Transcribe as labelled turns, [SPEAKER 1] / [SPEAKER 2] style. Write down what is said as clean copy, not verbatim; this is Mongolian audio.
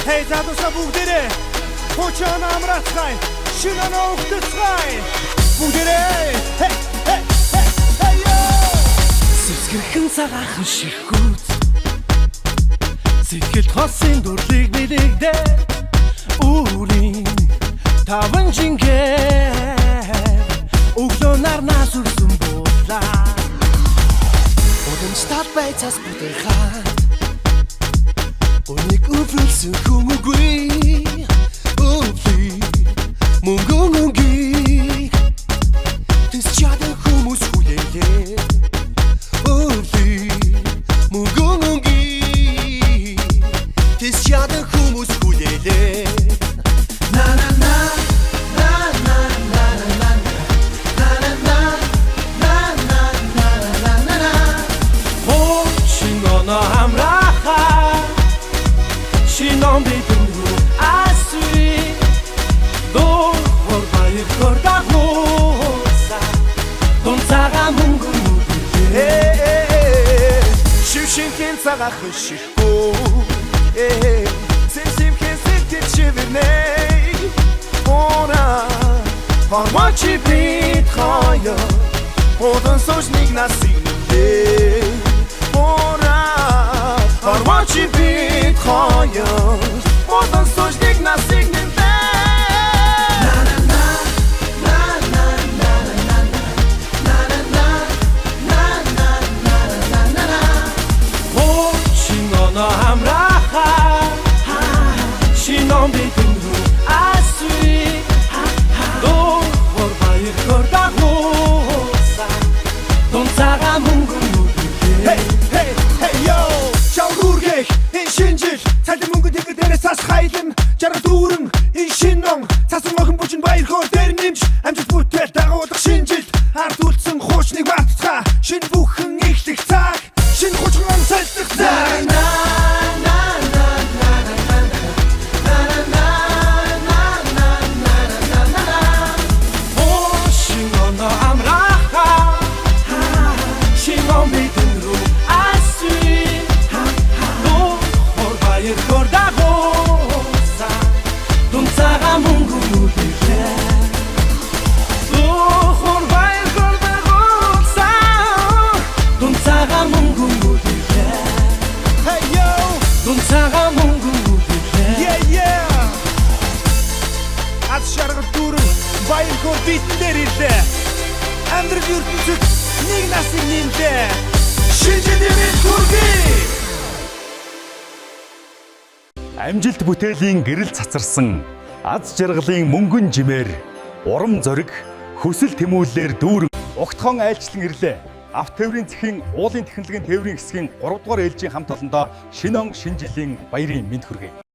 [SPEAKER 1] Hey задуусаа бүгдээрээ Хочон амрацгай шинэн өгдөцгай бүгдээрээ hey hey hey hey yo Сэцгэрхэн цагаахан ширхгүүц Сэтгэл хосын дурлыг билэгдээ Үүрийн таван жингээр Өглөө нарнаа сүрсэн буулаа Удамжтал байцаас бүтэхаа Уник өвлөлсөн хүмүүгүй Өвлий мөнгөнгөнгийг Тэс чадан хүмүүс хүлээлээ Өвлий мөнгөнгөнгийг Тэс чадан хүмүүс хүлээлээ На на на на на на на на на на на на на на Хочино амраха Шинон бидэн рүү асуи Дор хорбай хордагууса Дон цагаан мөнгөн үдээ Шившинхэн цагаах ширхүү Сэмсимхэн сэтгэл шивэрнэй Ора Хормочи бит хая Одон сожник насигнэлээ Ора Хормочи бит хая Одон сожник насигнэлээ Шинон бидэн рүү асуи Дор хорбай хордагууса Дон цагаан мөнгөн үдээ Hey hey hey yo Чавгүргэх энэ шинжил Цалин мөнгөн тэгэр дээрээс цаас хайлан Жаргал дүүрэн энэ шинон Цасан охин бүчин баяр хоор дээр нэмж Амжилт бүтээл дагуулах шинжил Ард үлдсэн хуучныг мартцгаа Шинэ бүхэн ихлэх цаг Шинэ хуучхан амсайлдах цаг Шаргал дүүрэн баяр хор битэн дээр ирлээ Амьдрал ертөнцөд нэг насыг нэмлээ Шинжлэлийн мэд хүргэе Амжилт бүтээлийн гэрэл цацарсан аз жаргалын мөнгөн жимээр урам зориг хөсөл тэмүүллээр дүүрэн Угтхон айлчлан ирлээ Авто тээврийн цэхийн уулын технологийн тээврийн хэсгийн 3 дугаар ээлжийн хамт олондоо шинэ он шинэ жилийн баярын мэнд хүргэе